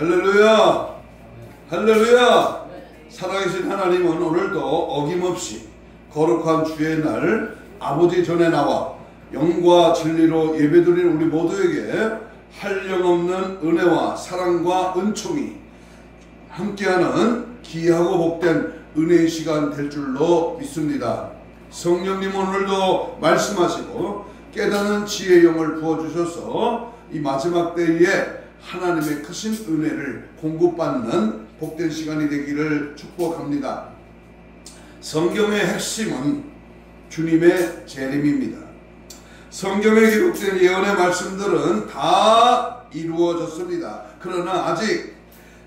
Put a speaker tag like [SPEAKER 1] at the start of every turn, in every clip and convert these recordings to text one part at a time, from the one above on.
[SPEAKER 1] 할렐루야! 할렐루야! 살아계신 하나님은 오늘도 어김없이 거룩한 주의 날 아버지 전에 나와 영과 진리로 예배드리는 우리 모두에게 한량없는 은혜와 사랑과 은총이 함께하는 귀하고 복된 은혜의 시간 될 줄로 믿습니다. 성령님 오늘도 말씀하시고 깨닫는 지혜의 영을 부어주셔서 이 마지막 때에 하나님의 크신 은혜를 공급받는 복된 시간이 되기를 축복합니다. 성경의 핵심은 주님의 재림입니다. 성경에 기록된 예언의 말씀들은 다 이루어졌습니다. 그러나 아직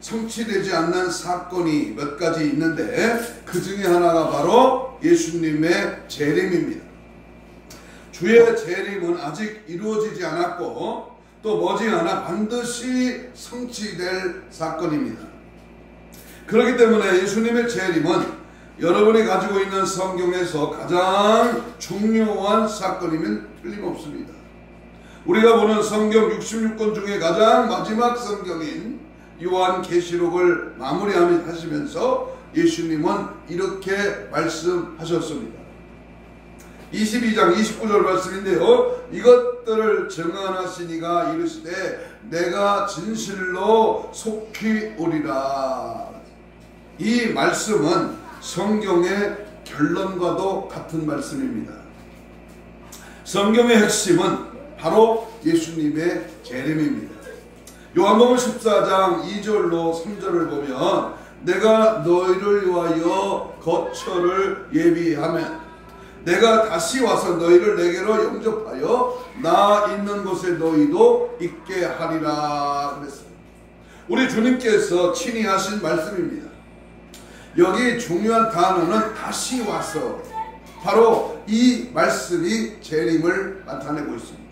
[SPEAKER 1] 성취되지 않는 사건이 몇 가지 있는데 그 중에 하나가 바로 예수님의 재림입니다. 주의 재림은 아직 이루어지지 않았고 또 머지않아 반드시 성취될 사건입니다. 그렇기 때문에 예수님의 재림은 여러분이 가지고 있는 성경에서 가장 중요한 사건이면 틀림없습니다. 우리가 보는 성경 66권 중에 가장 마지막 성경인 요한계시록을 마무리하시면서 예수님은 이렇게 말씀하셨습니다. 22장 29절 말씀인데요. 이것들을 정언하시니가 이르시되 내가 진실로 속히 오리라. 이 말씀은 성경의 결론과도 같은 말씀입니다. 성경의 핵심은 바로 예수님의 재림입니다. 요한복음 14장 2절로 3절을 보면 내가 너희를 위하여 거처를 예비하면 내가 다시 와서 너희를 내게로 영접하여 나 있는 곳에 너희도 있게 하리라 그랬습니다. 우리 주님께서 친히 하신 말씀입니다. 여기 중요한 단어는 다시 와서, 바로 이 말씀이 재림을 나타내고 있습니다.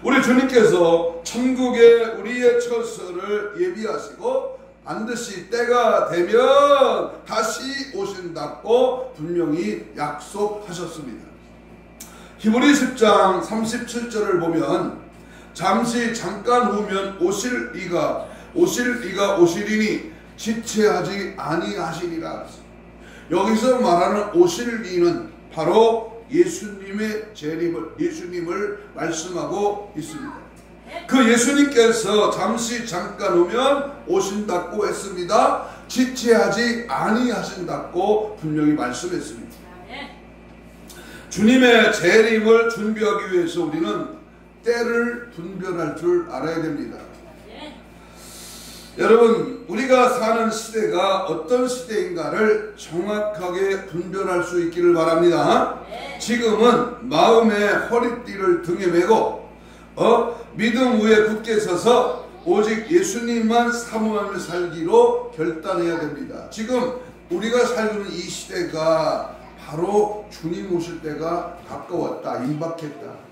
[SPEAKER 1] 우리 주님께서 천국에 우리의 처소를 예비하시고 반드시 때가 되면 다시 오신다고 분명히 약속하셨습니다. 히브리 10장 37절을 보면 잠시 잠깐 후면 오실 이가 오시리니 지체하지 아니하시리라. 여기서 말하는 오실 이는 바로 예수님의 재림을, 예수님을 말씀하고 있습니다. 그 예수님께서 잠시 잠깐 오면 오신다고 했습니다. 지체하지 아니하신다고 분명히 말씀했습니다. 주님의 재림을 준비하기 위해서 우리는 때를 분별할 줄 알아야 됩니다. 여러분, 우리가 사는 시대가 어떤 시대인가를 정확하게 분별할 수 있기를 바랍니다. 지금은 마음의 허리띠를 등에 메고 믿음 위에 굳게 서서 오직 예수님만 사모하며 살기로 결단해야 됩니다. 지금 우리가 살고 있는 이 시대가 바로 주님 오실 때가 가까웠다, 임박했다.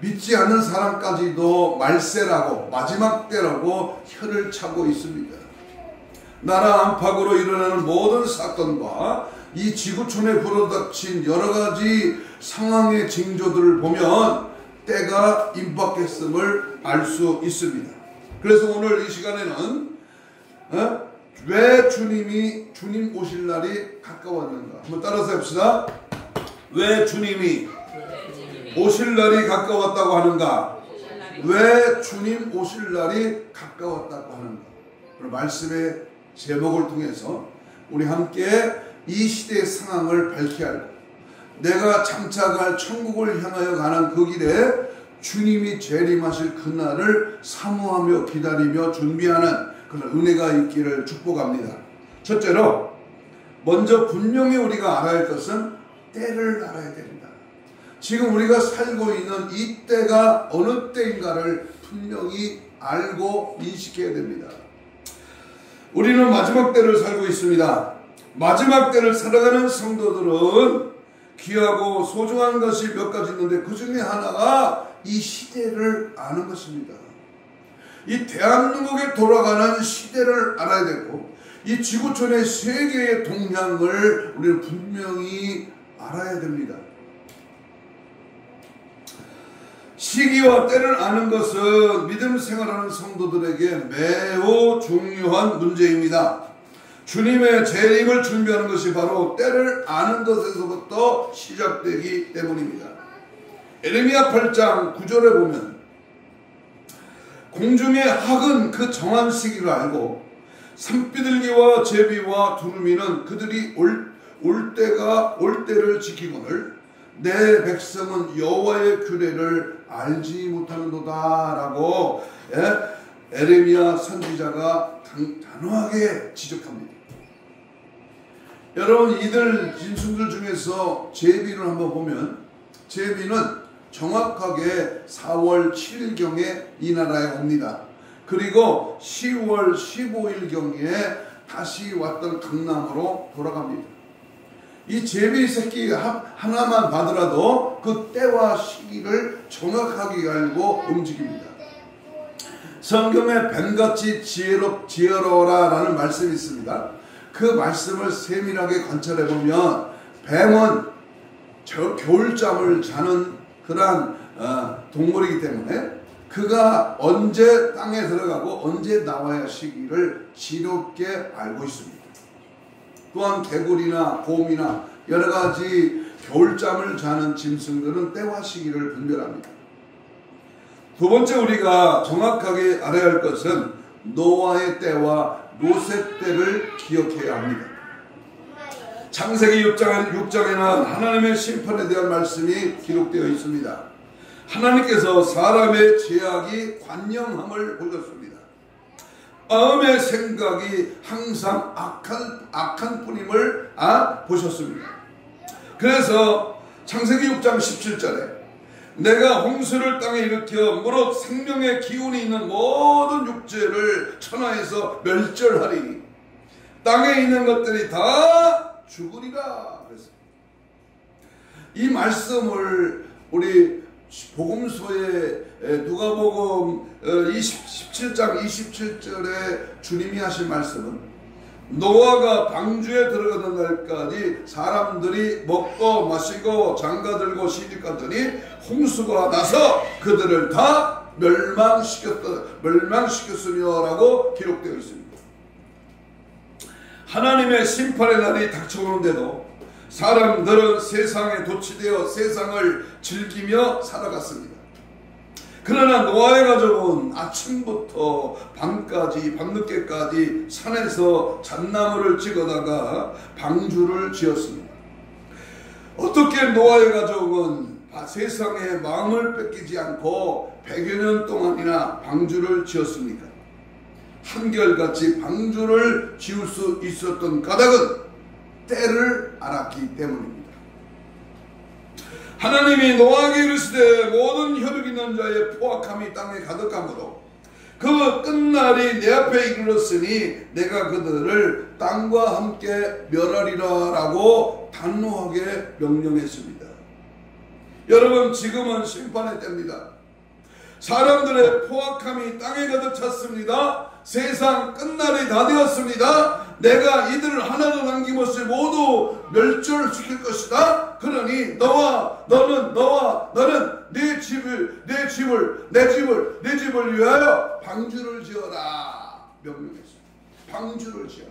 [SPEAKER 1] 믿지 않는 사람까지도 말세라고, 마지막 때라고 혀를 차고 있습니다. 나라 안팎으로 일어나는 모든 사건과 이 지구촌에 불어닥친 여러 가지 상황의 징조들을 보면 때가 임박했음을 알 수 있습니다. 그래서 오늘 이 시간에는 왜 주님 오실 날이 가까웠는가 한번 따라서 해봅시다. 왜 주님이 오실 날이 가까웠다고 하는가? 왜 주님 오실 날이 가까웠다고 하는가? 오늘 말씀의 제목을 통해서 우리 함께 이 시대의 상황을 밝혀야 알고 내가 장차갈 천국을 향하여 가는 그 길에 주님이 재림하실 그날을 사모하며 기다리며 준비하는 그런 은혜가 있기를 축복합니다. 첫째로 먼저 분명히 우리가 알아야 할 것은 때를 알아야 됩니다. 지금 우리가 살고 있는 이 때가 어느 때인가를 분명히 알고 인식해야 됩니다. 우리는 마지막 때를 살고 있습니다. 마지막 때를 살아가는 성도들은 귀하고 소중한 것이 몇 가지 있는데 그 중에 하나가 이 시대를 아는 것입니다. 이 대한민국에 돌아가는 시대를 알아야 되고 이 지구촌의 세계의 동향을 우리는 분명히 알아야 됩니다. 시기와 때를 아는 것은 믿음 생활하는 성도들에게 매우 중요한 문제입니다. 주님의 재림을 준비하는 것이 바로 때를 아는 것에서부터 시작되기 때문입니다. 에레미야 8장 9절에 보면 공중의 학은 그 정한 시기를 알고 산비둘기와 제비와 두루미는 그들이 올 때를 지키거늘 내 백성은 여호와의 규례를 알지 못하는도다 라고 에레미야 선지자가 단호하게 지적합니다. 여러분, 이들 짐승들 중에서 제비를 한번 보면 제비는 정확하게 4월 7일경에 이 나라에 옵니다. 그리고 10월 15일경에 다시 왔던 강남으로 돌아갑니다. 이 제비 새끼 하나만 봐더라도 그 때와 시기를 정확하게 알고 움직입니다. 성경에 뱀같이 지혜로워라 라는 말씀이 있습니다. 그 말씀을 세밀하게 관찰해 보면 뱀은 겨울잠을 자는 그러한 동물이기 때문에 그가 언제 땅에 들어가고 언제 나와야 시기를 지롭게 알고 있습니다. 또한 개구리나 곰이나 여러가지 겨울잠을 자는 짐승들은 때와 시기를 분별합니다. 두 번째 우리가 정확하게 알아야 할 것은 노아의 때와 롯의 때를 기억해야 합니다. 창세기 6장에는 하나님의 심판에 대한 말씀이 기록되어 있습니다. 하나님께서 사람의 죄악이 관영함을 보셨습니다. 마음의 생각이 항상 악한 뿐임을 보셨습니다. 그래서 창세기 6장 17절에 내가 홍수를 땅에 일으켜 무릇 생명의 기운이 있는 모든 육체를 천하에서 멸절하리니 땅에 있는 것들이 다 죽으리라 그랬습니다. 이 말씀을 우리 복음서에 누가복음 17장 27절에 주님이 하신 말씀은 노아가 방주에 들어가는 날까지 사람들이 먹고 마시고 장가들고 시집가더니 홍수가 나서 그들을 다 멸망시켰으며 라고 기록되어 있습니다. 하나님의 심판의 날이 닥쳐오는데도 사람들은 세상에 도취되어 세상을 즐기며 살아갔습니다. 그러나 노아의 가족은 아침부터 밤늦게까지 산에서 잣나무를 찍어다가 방주를 지었습니다. 어떻게 노아의 가족은 세상에 마음을 뺏기지 않고 100여 년 동안이나 방주를 지었습니까? 한결같이 방주를 지을 수 있었던 까닭은 때를 알았기 때문입니다. 하나님이 노아에게 이르시되 모든 혈육 있는 자의 포악함이 땅에 가득하므로 그 끝날이 내 앞에 이르렀으니 내가 그들을 땅과 함께 멸하리라 라고 단호하게 명령했습니다. 여러분, 지금은 심판의 때입니다. 사람들의 포악함이 땅에 가득 찼습니다. 세상 끝날이 다 되었습니다. 내가 이들을 하나도 남김없이 모두 멸절시킬 것이다. 그러니 너는 내 집을 위하여 방주를 지어라 명령했습니다. 방주를 지어라.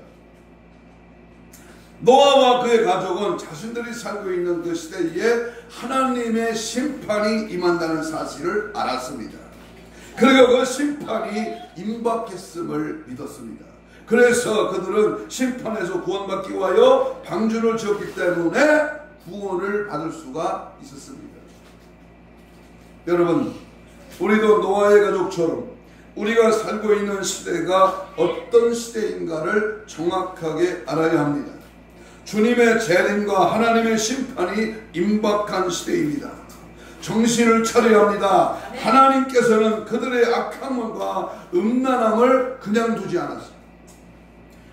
[SPEAKER 1] 노아와 그의 가족은 자신들이 살고 있는 그 시대에 하나님의 심판이 임한다는 사실을 알았습니다. 그리고 그 심판이 임박했음을 믿었습니다. 그래서 그들은 심판에서 구원받기 위하여 방주를 지었기 때문에 구원을 받을 수가 있었습니다. 여러분, 우리도 노아의 가족처럼 우리가 살고 있는 시대가 어떤 시대인가를 정확하게 알아야 합니다. 주님의 재림과 하나님의 심판이 임박한 시대입니다. 정신을 차려야 합니다. 하나님께서는 그들의 악함과 음란함을 그냥 두지 않았습니다.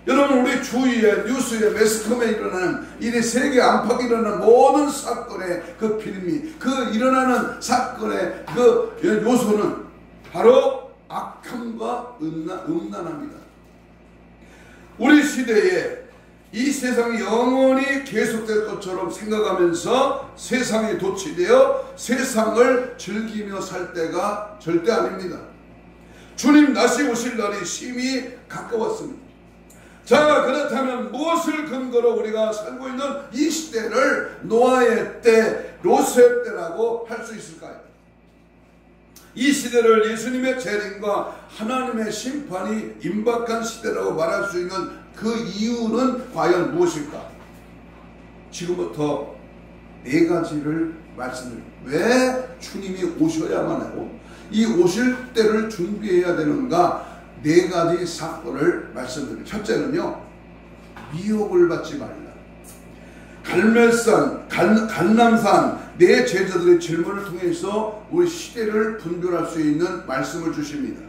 [SPEAKER 1] 여러분, 우리 주위에 뉴스에 매스컴에 일어나는 이 세계 안팎에 일어나는 모든 사건의 그 빌미, 그 일어나는 사건의 그 요소는 바로 악함과 음란합니다. 우리 시대에 이 세상이 영원히 계속될 것처럼 생각하면서 세상에 도취되어 세상을 즐기며 살 때가 절대 아닙니다. 주님 다시 오실 날이 심히 가까웠습니다. 자, 그렇다면 무엇을 근거로 우리가 살고 있는 이 시대를 노아의 때, 롯의 때라고 할 수 있을까요? 이 시대를 예수님의 재림과 하나님의 심판이 임박한 시대라고 말할 수 있는 그 이유는 과연 무엇일까? 지금부터 네 가지를 말씀드립니다. 왜 주님이 오셔야만 하고 이 오실 때를 준비해야 되는가? 네 가지 사건을 말씀드립니다. 첫째는요, 미혹을 받지 말라. 갈멜산, 갈람산 네 제자들의 질문을 통해서 우리 시대를 분별할 수 있는 말씀을 주십니다.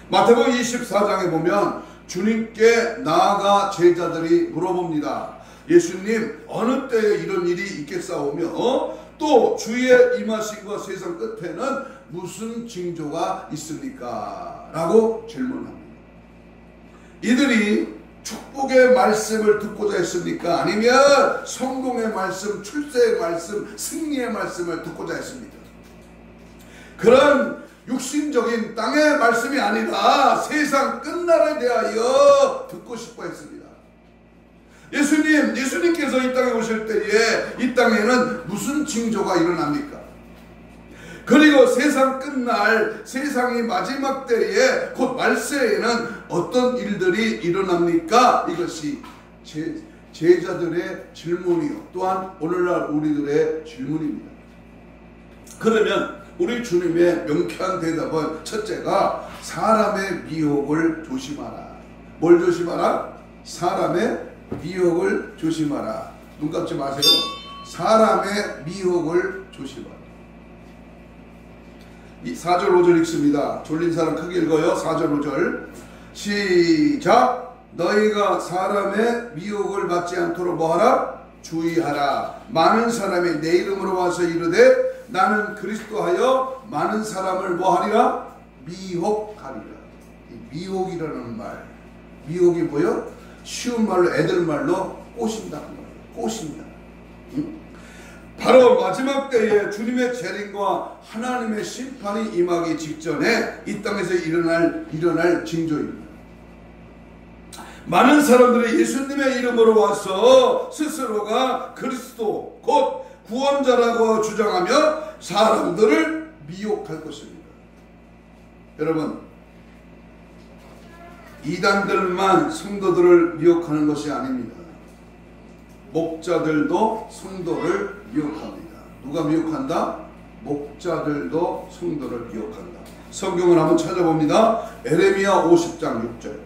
[SPEAKER 1] 마태복음 24장에 보면 주님께 나아가 제자들이 물어봅니다. 예수님, 어느 때에 이런 일이 있겠사오며 또 주의 임하심과 세상 끝에는 무슨 징조가 있습니까? 라고 질문합니다. 이들이 축복의 말씀을 듣고자 했습니까? 아니면 성공의 말씀, 출세의 말씀, 승리의 말씀을 듣고자 했습니다. 그런 육신적인 땅의 말씀이 아니라 세상 끝날에 대하여 듣고 싶어 했습니다. 예수님께서 이 땅에 오실 때에 이 땅에는 무슨 징조가 일어납니까? 그리고 세상 끝날, 세상이 마지막 때에 곧 말세에는 어떤 일들이 일어납니까? 이것이 제자들의 질문이요, 또한 오늘날 우리들의 질문입니다. 그러면 우리 주님의 명쾌한 대답은 첫째가 사람의 미혹을 조심하라. 뭘 조심하라? 사람의 미혹을 조심하라. 눈 감지 마세요. 사람의 미혹을 조심하라. 이 4절 5절 읽습니다. 졸린 사람 크게 읽어요. 4절 5절 시작. 너희가 사람의 미혹을 받지 않도록 뭐하라? 주의하라. 많은 사람이 내 이름으로 와서 이르되 나는 그리스도하여 많은 사람을 뭐하리라? 미혹하리라. 이 미혹이라는 말, 미혹이 뭐요? 쉬운 말로, 애들 말로 꼬신다는 거예요. 꼬신다. 바로 마지막 때에 주님의 재림과 하나님의 심판이 임하기 직전에 이 땅에서 일어날 징조입니다. 많은 사람들이 예수님의 이름으로 와서 스스로가 그리스도 곧 구원자라고 주장하며 사람들을 미혹할 것입니다. 여러분, 이단들만 성도들을 미혹하는 것이 아닙니다. 목자들도 성도를 미혹합니다. 누가 미혹한다? 목자들도 성도를 미혹한다. 성경을 한번 찾아봅니다. 에레미야 50장 6절.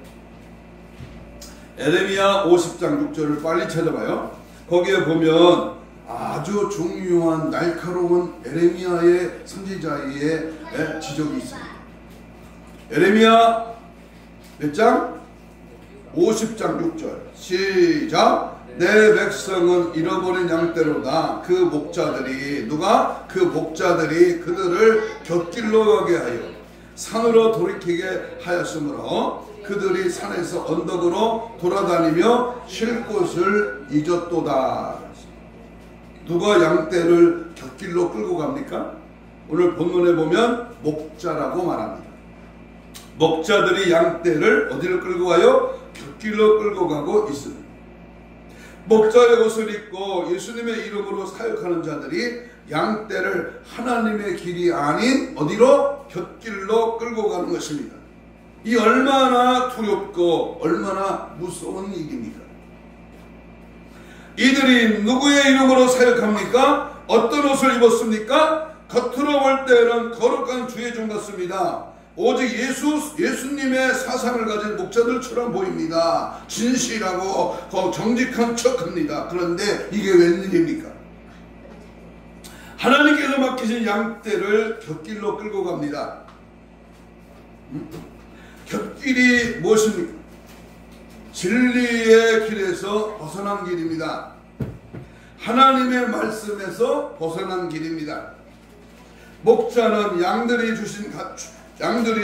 [SPEAKER 1] 에레미야 50장 6절을 빨리 찾아봐요. 거기에 보면 아주 중요한 날카로운 에레미야의 선지자의 지적이 있습니다. 에레미야 몇 장? 50장 6절 시작. 내 백성은 잃어버린 양떼로다. 그 목자들이, 누가? 그 목자들이 그들을 곁길로 가게 하여 산으로 돌이키게 하였으므로 그들이 산에서 언덕으로 돌아다니며 쉴 곳을 잊었도다. 누가 양떼를 곁길로 끌고 갑니까? 오늘 본문에 보면 목자라고 말합니다. 목자들이 양떼를 어디로 끌고 가요? 곁길로 끌고 가고 있습니다. 목자의 옷을 입고 예수님의 이름으로 사역하는 자들이 양떼를 하나님의 길이 아닌 어디로? 곁길로 끌고 가는 것입니다. 이 얼마나 두렵고 얼마나 무서운 일입니까? 이들이 누구의 이름으로 사역합니까? 어떤 옷을 입었습니까? 겉으로 볼 때는 거룩한 주의 종 같습니다. 오직 예수님의 사상을 가진 목자들처럼 보입니다. 진실하고 정직한 척합니다. 그런데 이게 웬일입니까? 하나님께서 맡기신 양떼를 곁길로 끌고 갑니다. 곁길이 무엇입니까? 진리의 길에서 벗어난 길입니다. 하나님의 말씀에서 벗어난 길입니다. 목자는 양들이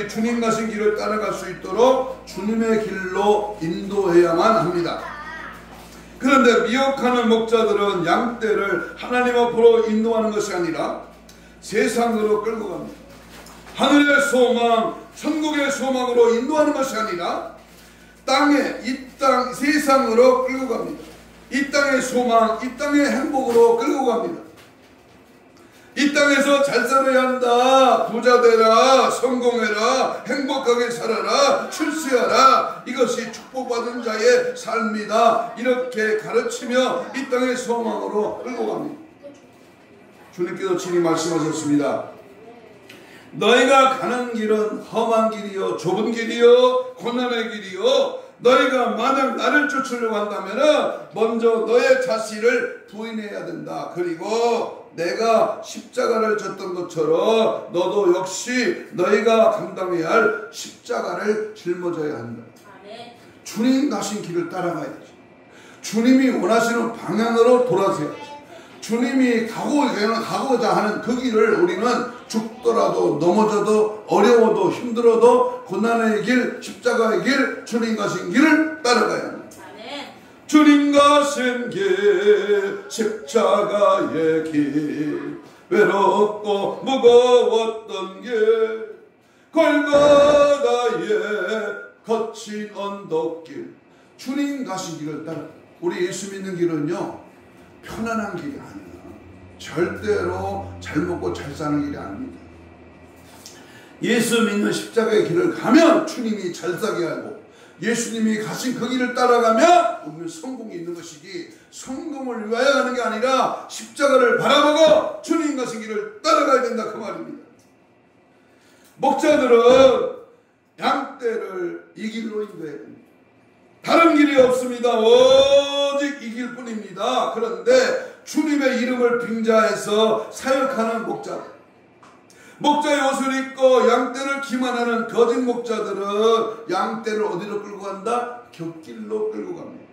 [SPEAKER 1] 주님 가신 길을 따라갈 수 있도록 주님의 길로 인도해야만 합니다. 그런데 미혹하는 목자들은 양떼를 하나님 앞으로 인도하는 것이 아니라 세상으로 끌고 갑니다. 하늘의 소망, 천국의 소망으로 인도하는 것이 아니라 세상으로 끌고 갑니다. 이 땅의 소망, 이 땅의 행복으로 끌고 갑니다. 이 땅에서 잘 살아야 한다, 부자 되라, 성공해라, 행복하게 살아라, 출세하라, 이것이 축복받은 자의 삶이다, 이렇게 가르치며 이 땅의 소망으로 끌고 갑니다. 주님께서 친히 말씀하셨습니다. 너희가 가는 길은 험한 길이요, 좁은 길이요, 고난의 길이요, 너희가 만약 나를 쫓으려고 한다면 먼저 너의 자신을 부인해야 된다. 그리고 내가 십자가를 졌던 것처럼 너도 역시 너희가 감당해야 할 십자가를 짊어져야 한다. 아멘. 주님 가신 길을 따라가야지. 주님이 원하시는 방향으로 돌아서야지. 주님이 가고자 하는 그 길을 우리는 죽더라도 넘어져도 어려워도 힘들어도 고난의 길, 십자가의 길, 주님 가신 길을 따라가야 합니다. 주님 가신 길, 십자가의 길, 외롭고 무거웠던 길, 골고다의 거친 언덕길, 주님 가신 길을 따라. 우리 예수 믿는 길은요, 편안한 길이 아니야. 절대로 잘 먹고 잘 사는 길이 아닙니다. 예수 믿는 십자가의 길을 가면 주님이 잘 사게 하고, 예수님이 가신 그 길을 따라가면 우리는 성공이 있는 것이지, 성공을 위하여 하는 게 아니라 십자가를 바라보고 주님 가신 길을 따라가야 된다, 그 말입니다. 목자들은 양떼를 이 길로 인도해야 됩니다. 다른 길이 없습니다. 오직 이 길뿐입니다. 그런데 주님의 이름을 빙자해서 사역하는 목자의 옷을 입고 양떼를 기만하는 거짓 목자들은 양떼를 어디로 끌고 간다? 곁길로 끌고 갑니다.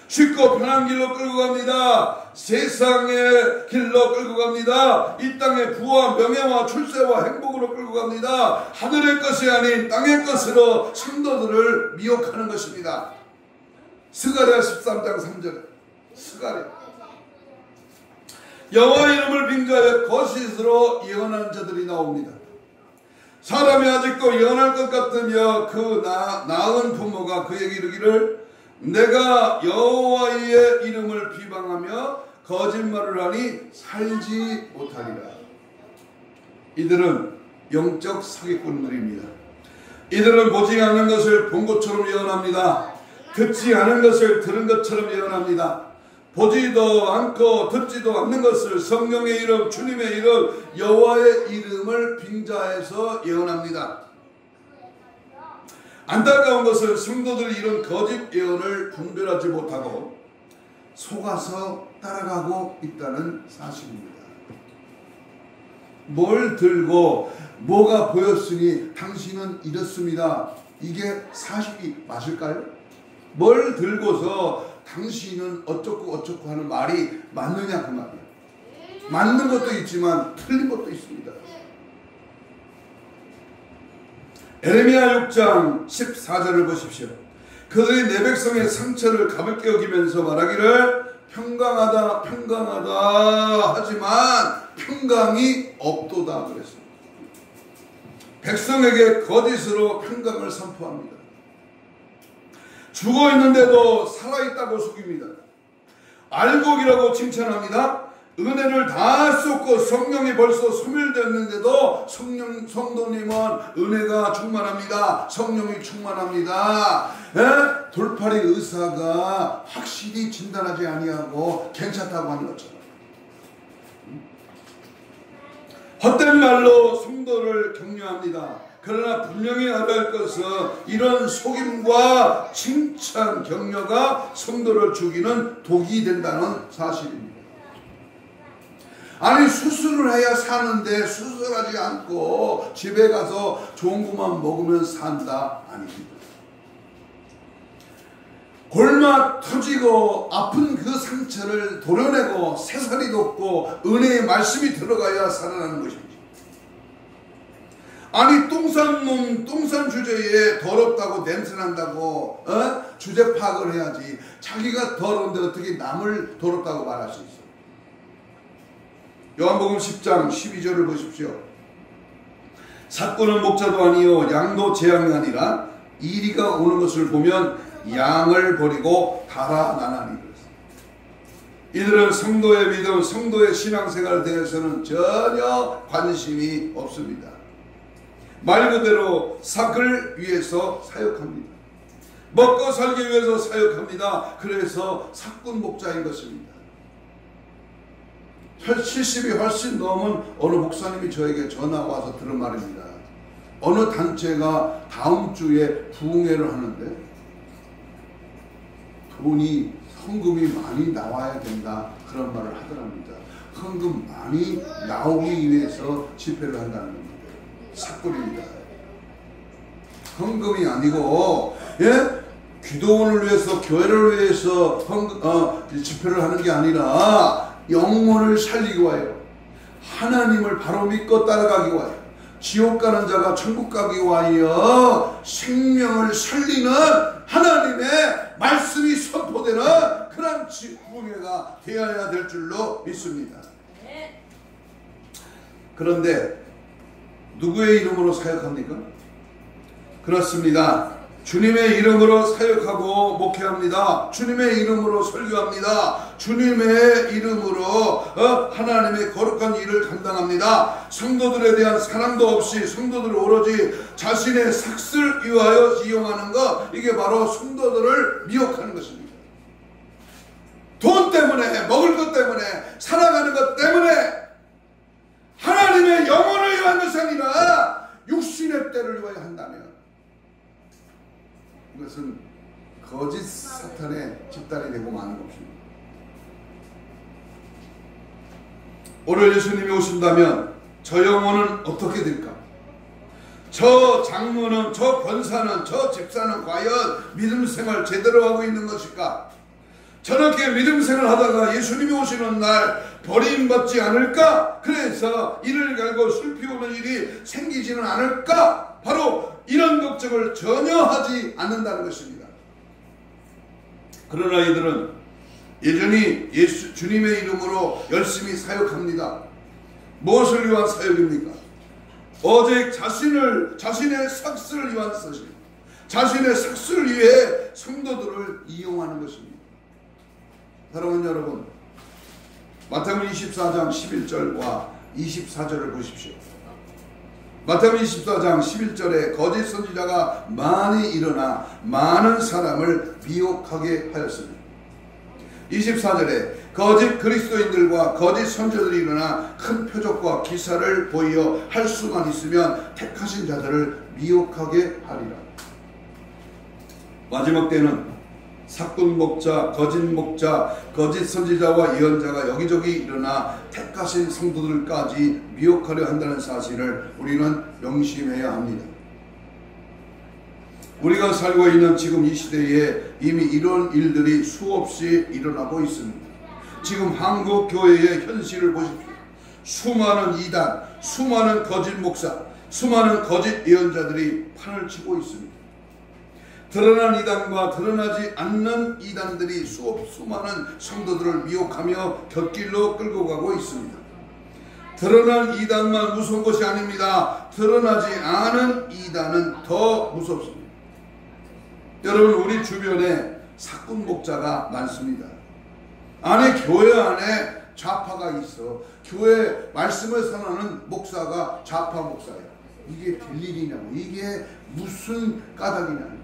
[SPEAKER 1] 쉽고 편한 길로 끌고 갑니다. 세상의 길로 끌고 갑니다. 이 땅의 부와 명예와 출세와 행복으로 끌고 갑니다. 하늘의 것이 아닌 땅의 것으로 성도들을 미혹하는 것입니다. 스가랴 13장 3절, 스가랴. 여호와 이름을 빙자하여 거짓으로 예언하는 자들이 나옵니다. 사람이 아직도 예언할 것 같으며 그 나은 부모가 그에게 이르기를 내가 여호와의 이름을 비방하며 거짓말을 하니 살지 못하리라. 이들은 영적 사기꾼들입니다. 이들은 보지 않는 것을 본 것처럼 예언합니다. 듣지 않은 것을 들은 것처럼 예언합니다. 보지도 않고 듣지도 않는 것을 성령의 이름, 주님의 이름, 여호와의 이름을 빙자해서 예언합니다. 안타까운 것은 성도들이 이런 거짓 예언을 분별하지 못하고 속아서 따라가고 있다는 사실입니다. 뭘 들고 뭐가 보였으니 당신은 이렇습니다. 이게 사실이 맞을까요? 뭘 들고서 당신은 어쩌고 하는 말이 맞느냐, 그 말이에요. 맞는 것도 있지만 틀린 것도 있습니다. 에레미야 6장 14절을 보십시오. 그들이 내 백성의 상처를 가볍게 여기면서 말하기를 평강하다 하지만 평강이 없도다 그랬습니다. 백성에게 거짓으로 평강을 선포합니다. 죽어 있는데도 살아있다고 속입니다. 알곡이라고 칭찬합니다. 은혜를 다 쏟고 성령이 벌써 소멸됐는데도 성도님은 은혜가 충만합니다. 성령이 충만합니다. 돌팔이 의사가 확실히 진단하지 아니하고 괜찮다고 하는 것처럼 헛된 말로 성도를 격려합니다. 그러나 분명히 알아야 할 것은 이런 속임과 칭찬, 격려가 성도를 죽이는 독이 된다는 사실입니다. 아니, 수술을 해야 사는데 수술하지 않고 집에 가서 좋은 것만 먹으면 산다? 아닙니다. 골마 터지고 아픈 그 상처를 도려내고 새살이 돋고 은혜의 말씀이 들어가야 살아나는 것입니다. 아니 똥산 놈, 똥산 주제에 더럽다고 냄새난다고 주제 파악을 해야지. 자기가 더러운데 어떻게 남을 더럽다고 말할 수 있어. 요한복음 10장 12절을 보십시오. 삭구는 목자도 아니요 양도 재앙이 아니라 이리가 오는 것을 보면 양을 버리고 달아나나니. 이들은 성도의 믿음, 성도의 신앙생활에 대해서는 전혀 관심이 없습니다. 말 그대로 삭을 위해서 사역합니다. 먹고 살기 위해서 사역합니다. 그래서 삭군 목자인 것입니다. 70이 훨씬 넘은 어느 목사님이 저에게 전화 와서 들은 말입니다. 어느 단체가 다음 주에 부흥회를 하는데 돈이 헌금이 많이 나와야 된다, 그런 말을 하더랍니다. 헌금 많이 나오기 위해서 집회를 한다는 겁니다. 삭불입니다. 헌금이 아니고 기도원을 위해서, 교회를 위해서 집회를 하는 게 아니라 영혼을 살리기 위하여, 하나님을 바로 믿고 따라가기 위하여, 지옥 가는 자가 천국 가기 위하여 생명을 살리는 하나님의 말씀이 선포되는 그런 부흥회가 되어야 될 줄로 믿습니다. 그런데 누구의 이름으로 사역합니까? 그렇습니다. 주님의 이름으로 사역하고 목회합니다. 주님의 이름으로 설교합니다. 주님의 이름으로 하나님의 거룩한 일을 감당합니다. 성도들에 대한 사랑도 없이 성도들을 오로지 자신의 삭슬 위하여 이용하는 것, 이게 바로 성도들을 미혹하는 것입니다. 돈 때문에, 먹을 것 때문에, 살아가는 것 때문에 하나님의 영혼을 위한 것이 아니라 육신의 때를 위하여 한다면 이것은 거짓 사탄의 집단이 되고 마는 것입니다. 오늘 예수님이 오신다면 저 영혼은 어떻게 될까? 저 장로는, 저 권사는, 저 집사는 과연 믿음 생활 제대로 하고 있는 것일까? 저렇게 믿음 생활 하다가 예수님이 오시는 날 버림받지 않을까? 그래서 이를 갈고 술 피우는 일이 생기지는 않을까? 바로 이런 걱정을 전혀 하지 않는다는 것입니다. 그러나 이들은 여전히 주님의 이름으로 열심히 사역합니다. 무엇을 위한 사역입니까? 오직 자신의 삭슬을 위한 것입니다. 자신의 삭슬을 위해 성도들을 이용하는 것입니다. 사랑하는 여러분, 마태복음 24장 11절과 24절을 보십시오. 마태복음 24장 11절에 거짓 선지자가 많이 일어나 많은 사람을 미혹하게 하였습니다. 24절에 거짓 그리스도인들과 거짓 선지자들이 일어나 큰 표적과 기사를 보이어 할 수만 있으면 택하신 자들을 미혹하게 하리라. 마지막 때는 삭군 목자, 거짓 선지자와 예언자가 여기저기 일어나 택하신 성도들까지 미혹하려 한다는 사실을 우리는 명심해야 합니다. 우리가 살고 있는 지금 이 시대에 이미 이런 일들이 수없이 일어나고 있습니다. 지금 한국 교회의 현실을 보십시오. 수많은 이단, 수많은 거짓 목사, 수많은 거짓 예언자들이 판을 치고 있습니다. 드러난 이단과 드러나지 않는 이단들이 수많은 성도들을 미혹하며 곁길로 끌고 가고 있습니다. 드러난 이단만 무서운 것이 아닙니다. 드러나지 않은 이단은 더 무섭습니다. 여러분, 우리 주변에 삭군 목자가 많습니다. 안에 교회 안에 좌파가 있어. 교회 말씀을 선언하는 목사가 좌파 목사예요. 이게 될 일이냐고. 이게 무슨 까닭이냐고.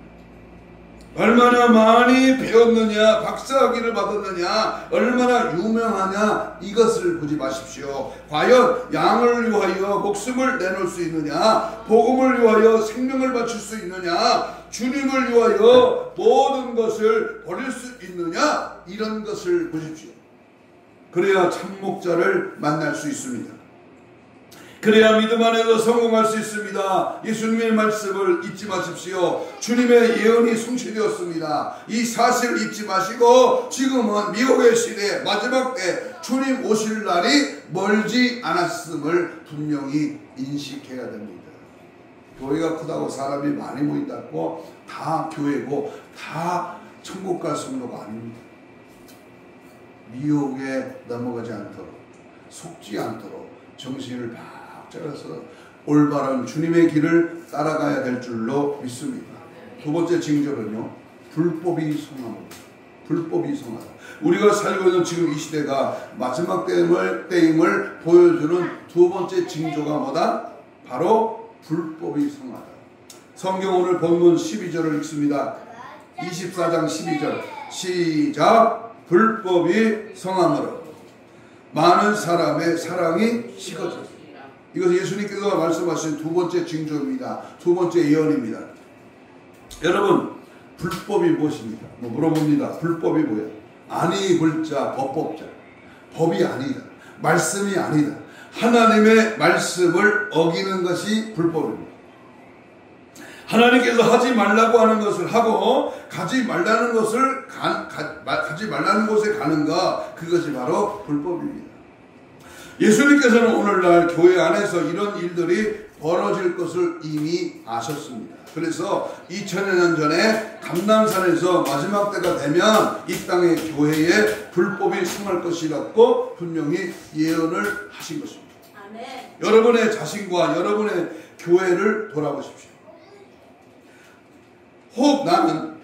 [SPEAKER 1] 얼마나 많이 배웠느냐, 박사학위를 받았느냐, 얼마나 유명하냐, 이것을 보지 마십시오. 과연 양을 위하여 목숨을 내놓을 수 있느냐, 복음을 위하여 생명을 바칠 수 있느냐, 주님을 위하여 모든 것을 버릴 수 있느냐, 이런 것을 보십시오. 그래야 참목자를 만날 수 있습니다. 그래야 믿음 안에서 성공할 수 있습니다. 예수님의 말씀을 잊지 마십시오. 주님의 예언이 성취되었습니다. 이 사실을 잊지 마시고 지금은 미혹의 시대 마지막 때 주님 오실 날이 멀지 않았음을 분명히 인식해야 됩니다. 교회가 크다고 사람이 많이 모인다고 다 교회고 다 천국 갈 성도가 아닙니다. 미혹에 넘어가지 않도록, 속지 않도록 정신을 팍 차려서 올바른 주님의 길을 따라가야 될 줄로 믿습니다. 두 번째 징조는요, 불법이 성합니다. 불법이 성하다. 우리가 살고 있는 지금 이 시대가 마지막 때임을 보여주는 두 번째 징조가 뭐다? 바로 불법이 성하다. 성경 오늘 본문 12절을 읽습니다. 24장 12절 시작. 불법이 성함으로 많은 사람의 사랑이 식어졌습니다. 이것은 예수님께서 말씀하신 두 번째 징조입니다. 두 번째 예언입니다. 여러분, 불법이 무엇입니까? 물어봅니다. 불법이 뭐예요? 아니 글자 법법자. 법이 아니다. 말씀이 아니다. 하나님의 말씀을 어기는 것이 불법입니다. 하나님께서 하지 말라고 하는 것을 하고 가지 말라는 것을 가지 말라는 곳에 가는가, 그것이 바로 불법입니다. 예수님께서는 오늘날 교회 안에서 이런 일들이 벌어질 것을 이미 아셨습니다. 그래서 2000여 년 전에 감람산에서 마지막 때가 되면 이 땅의 교회에 불법이 성할 것이라고 분명히 예언을 하신 것입니다. 아멘. 여러분의 자신과 여러분의 교회를 돌아보십시오. 혹 나는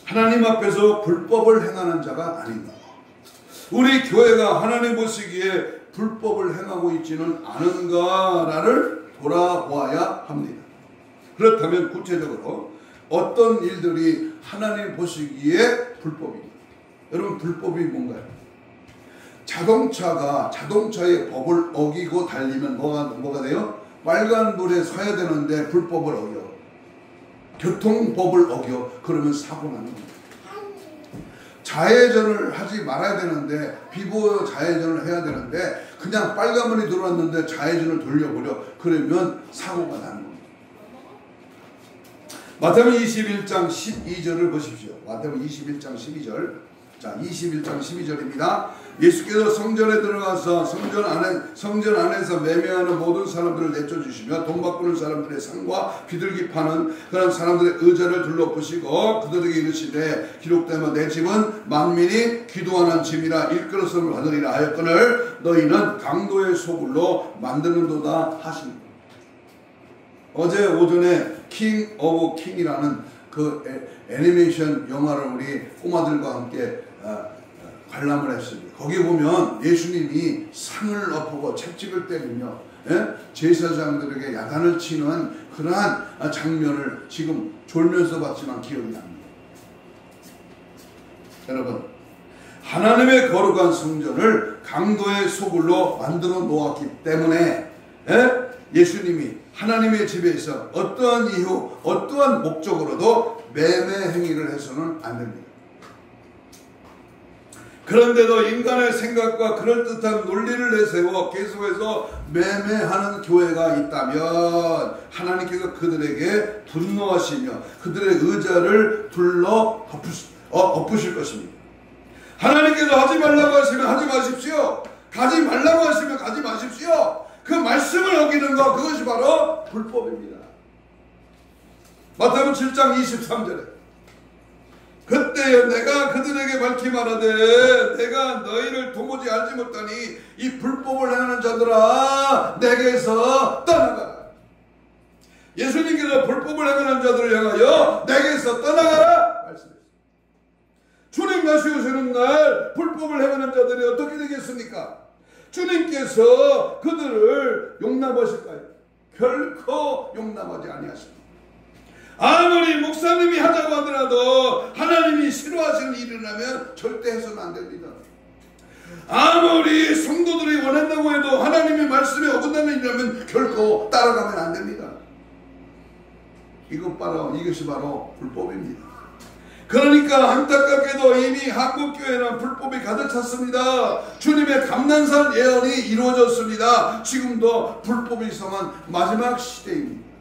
[SPEAKER 1] 하나님 앞에서 불법을 행하는 자가 아닌가? 우리 교회가 하나님 보시기에 불법을 행하고 있지는 않은가를 돌아보아야 합니다. 그렇다면 구체적으로 어떤 일들이 하나님 보시기에 불법입니다. 여러분, 불법이 뭔가요? 자동차의 법을 어기고 달리면 뭐가 돼요? 빨간불에 서야 되는데 불법을 어겨. 교통법을 어겨. 그러면 사고 나는 겁니다. 좌회전을 하지 말아야 되는데, 비보 좌회전을 해야 되는데 그냥 빨간불이 들어왔는데 좌회전을 돌려버려. 그러면 사고가 나는 겁니다. 마태복음 21장 12절을 보십시오. 마태복음 21장 12절. 자, 21장 12절입니다. 예수께서 성전에 들어가서 성전 안에서 매매하는 모든 사람들을 내쫓으시며 돈 바꾸는 사람들의 상과 비둘기 파는 그런 사람들의 의자를 둘러보시고 그들에게 이르시되 기록되면 내 집은 만민이 기도하는 집이라 일컬음을 받으리라 하였거늘 너희는 강도의 소굴로 만드는도다 하시니. 어제 오전에 킹 오브 킹이라는 그 애니메이션 영화를 우리 꼬마들과 함께 관람을 했습니다. 거기 보면 예수님이 상을 엎고 채찍을 때리며 제사장들에게 야단을 치는 그러한 장면을 지금 졸면서 봤지만 기억이 납니다. 여러분, 하나님의 거룩한 성전을 강도의 소굴로 만들어 놓았기 때문에 예수님이 하나님의 집에서 어떠한 이유, 어떠한 목적으로도 매매 행위를 해서는 안 됩니다. 그런데도 인간의 생각과 그럴듯한 논리를 내세워 계속해서 매매하는 교회가 있다면 하나님께서 그들에게 분노하시며 그들의 의자를 둘러 엎으실 것입니다. 하나님께서 하지 말라고 하시면 하지 마십시오. 가지 말라고 하시면 가지 마십시오. 그 말씀을 어기는 것, 그것이 바로 불법입니다. 마태복음 7장 23절에 그때에 내가 그들에게 밝히 말하되 내가 너희를 도무지 알지 못하니 이 불법을 행하는 자들아 내게서 떠나가라. 예수님께서 불법을 행하는 자들을 향하여 내게서 떠나가라 말씀했습니다. 주님 다시 오시는 날 불법을 행하는 자들이 어떻게 되겠습니까? 주님께서 그들을 용납하실까요? 결코 용납하지 아니하십니다. 아무리 목사님이 하자고 하더라도 하나님이 싫어하시는 일이라면 절대 해서는 안 됩니다. 아무리 성도들이 원한다고 해도 하나님의 말씀에 어긋나는 일이라면 결코 따라가면 안 됩니다. 이것이 바로 불법입니다. 그러니까 안타깝게도 이미 한국교회는 불법이 가득 찼습니다. 주님의 감난산 예언이 이루어졌습니다. 지금도 불법이 성한 마지막 시대입니다.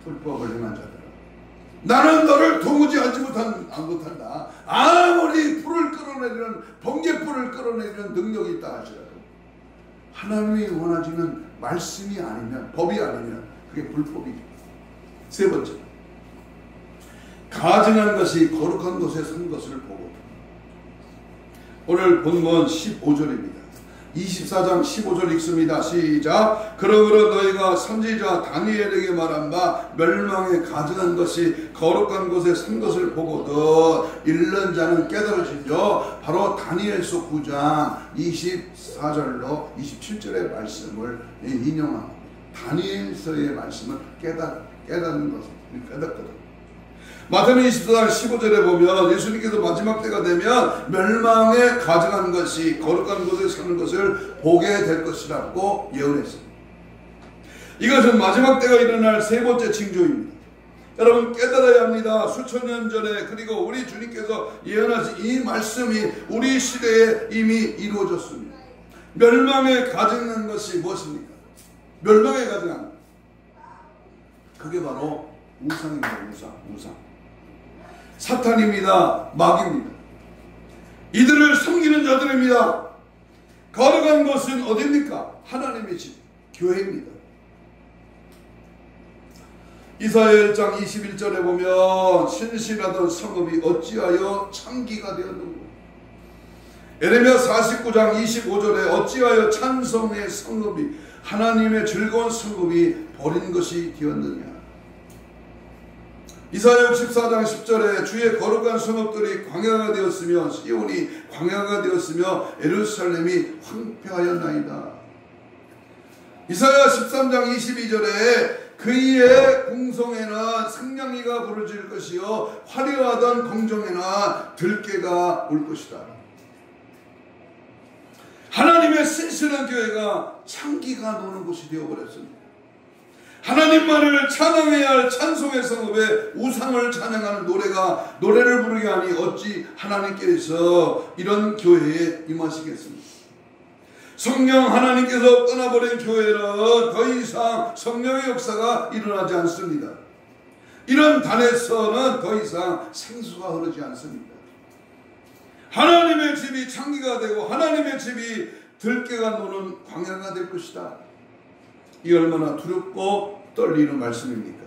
[SPEAKER 1] 불법을 행한 자들아 나는 너를 도무지 알지 못한다. 아무리 불을 끌어내리는 번개불을 끌어내리는 능력이 있다 하시라도 하나님이 원하시는 말씀이 아니면, 법이 아니면 그게 불법이죠. 세 번째, 가증한 것이 거룩한 곳에 선 것을 보고. 오늘 본문 15절입니다. 24장 15절 읽습니다. 시작. 그러므로 너희가 선지자 다니엘에게 말한 바 멸망에 가증한 것이 거룩한 곳에 선 것을 보거든 읽는 자는 깨달으시죠. 바로 다니엘서 9장 24절로 27절의 말씀을 인용합니다. 다니엘서의 말씀을 깨닫는 것을 깨닫거든. 마태복음 24장 15절에 보면 예수님께서 마지막 때가 되면 멸망에 가증한 것이 거룩한 곳에 서는 것을 보게 될 것이라고 예언했습니다. 이것은 마지막 때가 일어날 세 번째 징조입니다. 여러분 깨달아야 합니다. 수천 년 전에 그리고 우리 주님께서 예언하신 이 말씀이 우리 시대에 이미 이루어졌습니다. 멸망에 가증한 것이 무엇입니까? 멸망에 가증한 것. 그게 바로 우상입니다. 우상. 사탄입니다. 마귀입니다. 이들을 섬기는 자들입니다. 거룩한 곳은 어디입니까? 하나님의 집, 교회입니다. 이사야 1장 21절에 보면 신실하던 성읍이 어찌하여 창기가 되었는고. 에레미야 49장 25절에 어찌하여 찬송의 성읍이 하나님의 즐거운 성읍이 버린 것이 되었느냐. 이사야 64장 10절에 주의 거룩한 성읍들이 광야가 되었으며 시온이 광야가 되었으며 예루살렘이 황폐하였나이다. 이사야 13장 22절에 그의 궁성에는 상냥이가 부르짖을 것이요 화려하던 궁정에는 들깨가 올 것이다. 하나님의 신실한 교회가 창기가 노는 곳이 되어버렸습니다. 하나님만을 찬양해야 할 찬송의 성읍에 우상을 찬양하는 노래를 부르게 하니 어찌 하나님께서 이런 교회에 임하시겠습니까? 성령 하나님께서 떠나버린 교회는 더 이상 성령의 역사가 일어나지 않습니다. 이런 단에서는 더 이상 생수가 흐르지 않습니다. 하나님의 집이 창기가 되고 하나님의 집이 들깨가 노는 광야가 될 것이다. 이 얼마나 두렵고 떨리는 말씀입니까?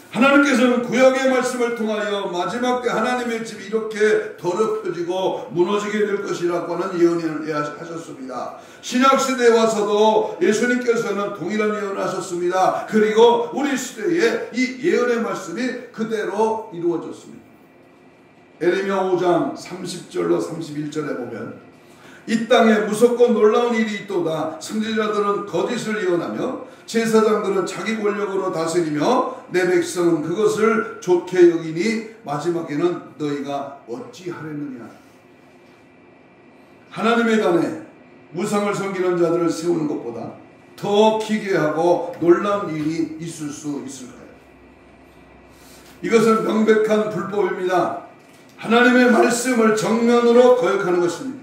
[SPEAKER 1] 하나님께서는 구약의 말씀을 통하여 마지막 때 하나님의 집이 이렇게 더럽혀지고 무너지게 될 것이라고 하는 예언을 하셨습니다. 신약시대에 와서도 예수님께서는 동일한 예언을 하셨습니다. 그리고 우리 시대에 이 예언의 말씀이 그대로 이루어졌습니다. 에레미야 5장 30절로 31절에 보면 이 땅에 무섭고 놀라운 일이 있도다. 선지자들은 거짓을 예언하며 제사장들은 자기 권력으로 다스리며 내 백성은 그것을 좋게 여기니 마지막에는 너희가 어찌하려느냐. 하나님의 단에 우상을 섬기는 자들을 세우는 것보다 더 기괴하고 놀라운 일이 있을 수 있을까요? 이것은 명백한 불법입니다. 하나님의 말씀을 정면으로 거역하는 것입니다.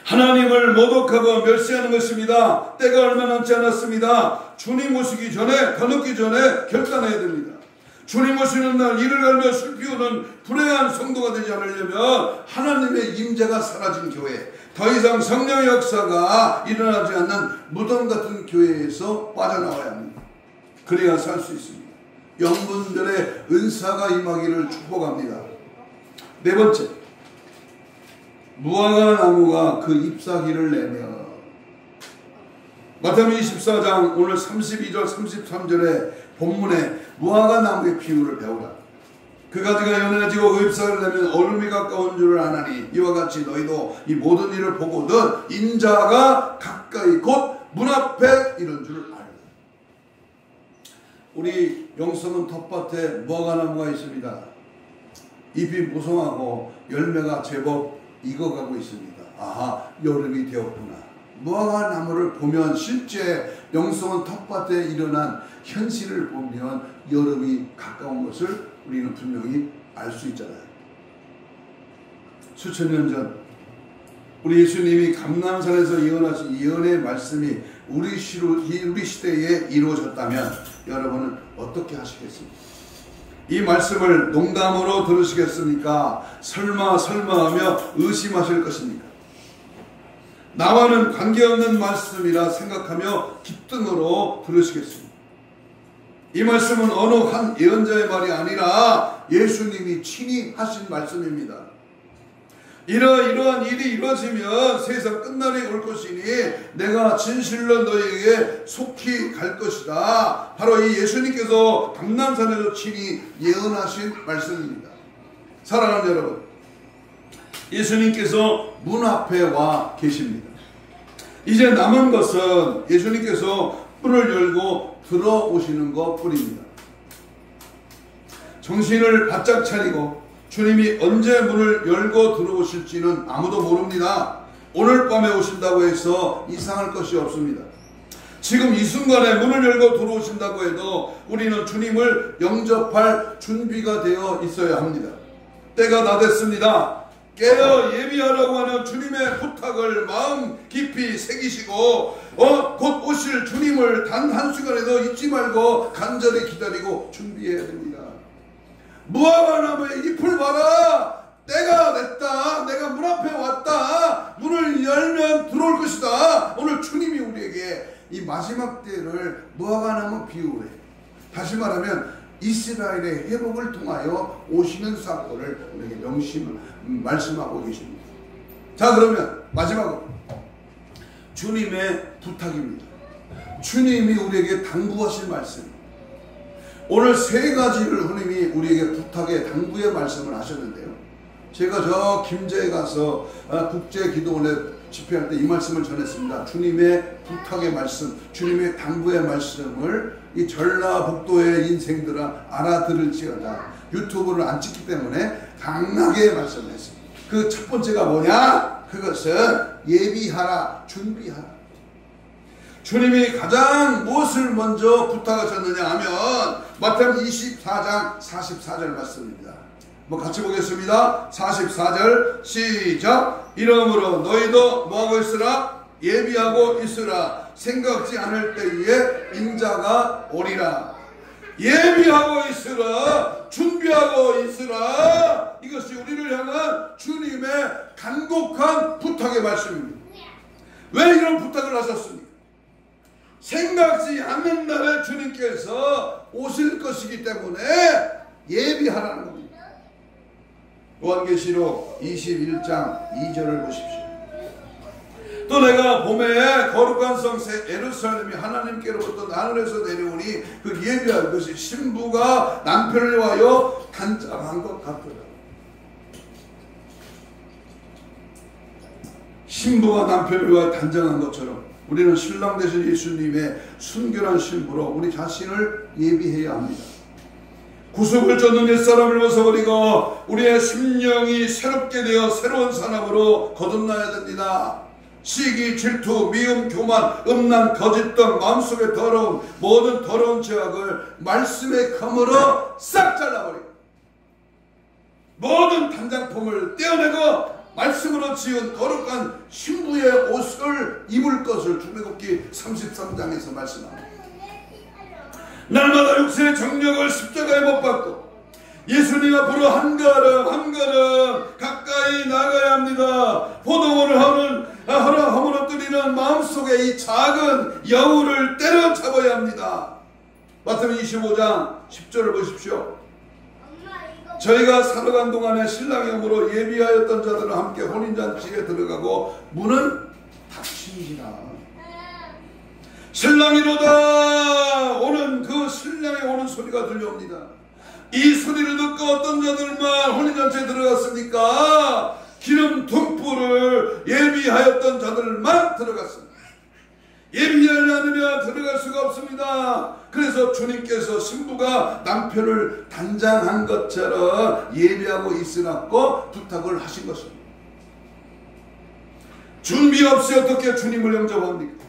[SPEAKER 1] 하나님을 모독하고 멸시하는 것입니다. 때가 얼마 남지 않았습니다. 주님 오시기 전에, 더 늦기 전에 결단해야 됩니다. 주님 오시는 날 이를 갈며 술 피우는 불행한 성도가 되지 않으려면 하나님의 임재가 사라진 교회, 더 이상 성령의 역사가 일어나지 않는 무덤 같은 교회에서 빠져나와야 합니다. 그래야 살 수 있습니다. 영분들의 은사가 임하기를 축복합니다. 네 번째, 무화과 나무가 그 잎사귀를 내며. 마태복음 24장 오늘 32절 33절에 본문에 무화과 나무의 비유를 배우라. 그 가지가 연해지고 그 잎사귀를 내면 얼음이 가까운 줄을 아나니 이와 같이 너희도 이 모든 일을 보거든 인자가 가까이 곧 문 앞에 이런 줄을 알라. 우리 영성은 텃밭에 무화과 나무가 있습니다. 잎이 무성하고 열매가 제법 익어가고 있습니다. 아하, 여름이 되었구나. 무화과 나무를 보면 실제 영성은 텃밭에 일어난 현실을 보면 여름이 가까운 것을 우리는 분명히 알 수 있잖아요. 수천 년 전 우리 예수님이 감람산에서 예언하신 예언의 말씀이 우리 시대에 이루어졌다면 여러분은 어떻게 하시겠습니까? 이 말씀을 농담으로 들으시겠습니까? 설마 하며 의심하실 것입니까? 나와는 관계없는 말씀이라 생각하며 귓등으로 들으시겠습니다. 이 말씀은 어느 한 예언자의 말이 아니라 예수님이 친히 하신 말씀입니다. 이러한 일이 이루어지면 세상 끝날이 올 것이니 내가 진실로 너희에게 속히 갈 것이다. 바로 이 예수님께서 감난산에서 친히 예언하신 말씀입니다. 사랑하는 여러분, 예수님께서 문 앞에 와 계십니다. 이제 남은 것은 예수님께서 문을 열고 들어오시는 것 뿐입니다. 정신을 바짝 차리고 주님이 언제 문을 열고 들어오실지는 아무도 모릅니다. 오늘 밤에 오신다고 해서 이상할 것이 없습니다. 지금 이 순간에 문을 열고 들어오신다고 해도 우리는 주님을 영접할 준비가 되어 있어야 합니다. 때가 다 됐습니다. 깨어 예비하라고 하는 주님의 부탁을 마음 깊이 새기시고 곧 오실 주님을 단 한순간에도 잊지 말고 간절히 기다리고 준비해야 됩니다. 무화과나무의 잎을 봐라. 때가 됐다. 내가 문 앞에 왔다. 문을 열면 들어올 것이다. 오늘 주님이 우리에게 이 마지막 때를 무화과나무 비유해, 다시 말하면 이스라엘의 회복을 통하여 오시는 사건을 우리에게 말씀하고 계십니다. 자, 그러면 마지막으로 주님의 부탁입니다. 주님이 우리에게 당부하실 말씀, 오늘 세 가지를 주님이 우리에게 부탁의 당부의 말씀을 하셨는데요. 제가 저 김제에 가서 국제기도원에 집회할 때 이 말씀을 전했습니다. 주님의 부탁의 말씀, 주님의 당부의 말씀을 이 전라북도의 인생들아 알아들을지어다. 유튜브를 안 찍기 때문에 강하게 말씀을 했습니다. 그 첫 번째가 뭐냐? 그것은 예비하라, 준비하라. 주님이 가장 무엇을 먼저 부탁하셨느냐 하면 마태복음 24장 44절 말씀입니다. 같이 보겠습니다. 44절 시작. 이러므로 너희도 뭐하고 있으라? 예비하고 있으라. 생각지 않을 때에 인자가 오리라. 예비하고 있으라. 준비하고 있으라. 이것이 우리를 향한 주님의 간곡한 부탁의 말씀입니다. 왜 이런 부탁을 하셨습니까? 생각지 않는 날에 주님께서 오실 것이기 때문에 예비하라는 겁니다. 요한계시록 21장 2절을 보십시오. 또 내가 봄에 거룩한 성 예루살렘이 하나님께로부터 하늘에서 내려오니 그 예비할 것이 신부가 남편을 위하여 단장한 것 같더라. 신부가 남편을 위하여 단장한 것처럼 우리는 신랑 되신 예수님의 순결한 신부로 우리 자신을 예비해야 합니다. 구속을 쫓는 옛사람을 벗어버리고 우리의 심령이 새롭게 되어 새로운 사람으로 거듭나야 됩니다. 시기, 질투, 미움, 교만, 음란, 거짓 등 마음속에 더러운 모든 더러운 죄악을 말씀의 검으로 싹 잘라버리고 모든 단장품을 떼어내고 말씀으로 지은 거룩한 신부의 옷을 입을 것을 출애굽기 33장에서 말씀합니다. 날마다 육체의 정력을 십자가에 못 박고 예수님 앞으로 한 걸음 한 걸음 가까이 나가야 합니다. 포도원을 허물어뜨리는 마음속에 이 작은 여우를 때려잡아야 합니다. 마태복음 25장 10절을 보십시오. 저희가 살아간 동안에 신랑의 몸으로 예비하였던 자들은 함께 혼인잔치에 들어가고 문은 닫힌지라. 신랑이로다 오는 그 신랑이 오는 소리가 들려옵니다. 이 소리를 듣고 어떤 자들만 혼인잔치에 들어갔습니까? 기름 듬불을 예비하였던 자들만 들어갔습니다. 예비하지 않으면 들어갈 수가 없습니다. 그래서 주님께서 신부가 남편을 단장한 것처럼 예비하고 있으라고 부탁을 하신 것입니다. 준비 없이 어떻게 주님을 영접합니까?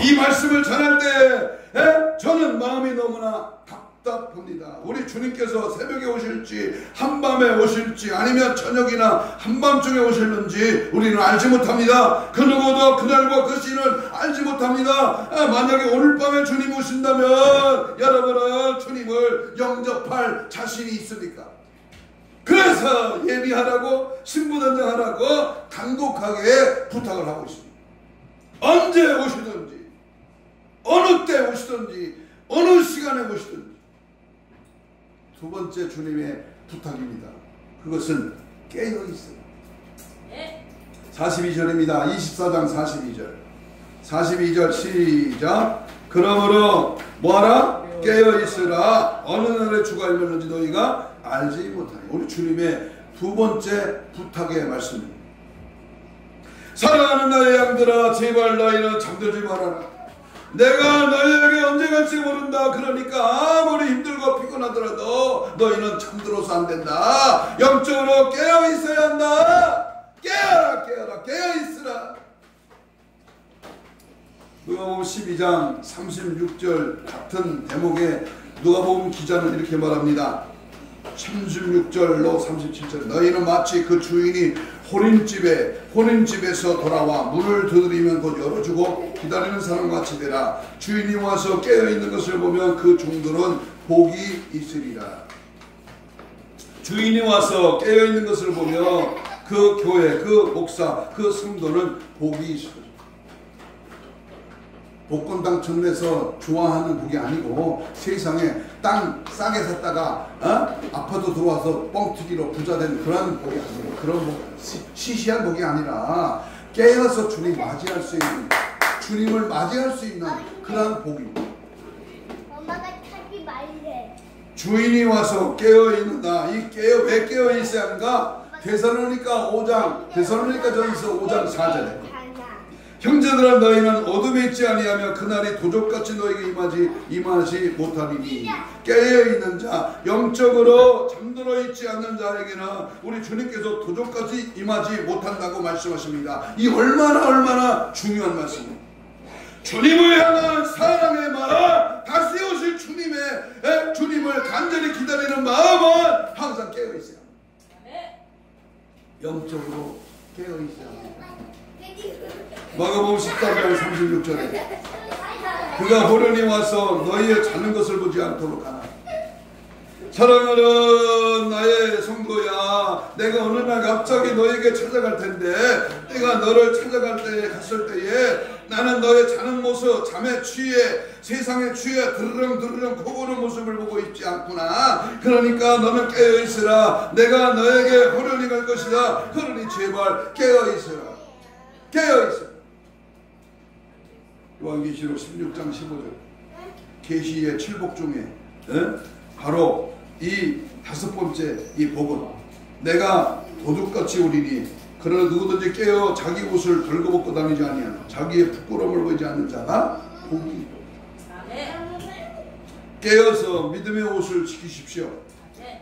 [SPEAKER 1] 이 말씀을 전할 때 저는 마음이 너무나 답답합니다. 우리 주님께서 새벽에 오실지 한밤에 오실지 아니면 저녁이나 한밤중에 오실는지 우리는 알지 못합니다. 그 누구도 그날과 그 시는 알지 못합니다. 만약에 오늘 밤에 주님 오신다면 여러분은 주님을 영접할 자신이 있습니까? 그래서 예비하라고, 신부단장하라고 간곡하게 부탁을 하고 있습니다. 언제 오시든지, 어느 때 오시든지, 어느 시간에 오시든지. 두 번째 주님의 부탁입니다. 그것은 깨어있어요. 42절입니다. 24장 42절. 42절 시작. 그러므로 뭐하라? 깨어있으라. 어느 날에 주가 임했는지 너희가 알지 못하니. 우리 주님의 두 번째 부탁의 말씀입니다. 사랑하는 나의 양들아, 제발 너희는 잠들지 말아라. 내가 너희에게 언제 갈지 모른다. 그러니까 아무리 힘들고 피곤하더라도 너희는 잠들어서 안 된다. 영적으로 깨어 있어야 한다. 깨어라, 깨어라, 깨어 있으라. 누가복음 12장 36절 같은 대목에 누가복음 기자는 이렇게 말합니다. 36절로 37절. 너희는 마치 그 주인이 혼인집에서 돌아와 문을 두드리면 곧 열어주고 기다리는 사람같이 되라. 주인이 와서 깨어있는 것을 보면 그 종들은 복이 있으리라. 주인이 와서 깨어있는 것을 보면 그 교회, 그 목사, 그 성도는 복이 있어요. 복권 당첨돼서 좋아하는 복이 아니고 세상에 땅 싸게 샀다가 아파도 들어와서 뻥튀기로 부자된 그런 복이 아니고, 그런 복, 시시한 복이 아니라 깨어서 주님 맞이할 수 있는, 주님을 맞이할 수 있는 그런 복입니다.
[SPEAKER 2] 엄마가 타지 말래.
[SPEAKER 1] 주인이 와서 깨어있는다. 왜 깨어있어야 하는가? 데살로니가 5장, 데살로니가전서 5장 4절에 형제들아 너희는 어둠에 있지 아니하며 그날이 도적같이 너희에게 임하지 못하리니. 깨어있는 자, 영적으로 잠들어 있지 않는 자에게는 우리 주님께서 도적같이 임하지 못한다고 말씀하십니다. 이 얼마나 중요한 말씀입니다. 주님을 향한 사랑의 마음, 다시 오실 주님을 간절히 기다리는 마음은 항상 깨어있어야 합니다. 영적으로 깨어있어야 합니다. 마가복음 14장 36절에 그가 호련히 와서 너희의 자는 것을 보지 않도록 하나. 사랑하는 나의 성도야, 내가 어느 날 갑자기 너에게 찾아갈 텐데, 내가 너를 찾아갈 때에 갔을 때에 나는 너의 자는 모습, 잠에 취해, 세상에 취해 드르렁 코고는 모습을 보고 있지 않구나. 그러니까 너는 깨어있으라. 내가 너에게 호련히 갈 것이다. 그러니 제발 깨어있으라. 깨어있어. 요한계시록 16장 15절 계시의 7복 중에 바로 이 다섯 번째 이 복은 내가 도둑같이 오리니 그러나 누구든지 깨어 자기 옷을 벌거벗고 다니지 아니하나 자기의 부끄러움을 보이지 않는 자가 복이. 깨어서 믿음의 옷을 지키십시오.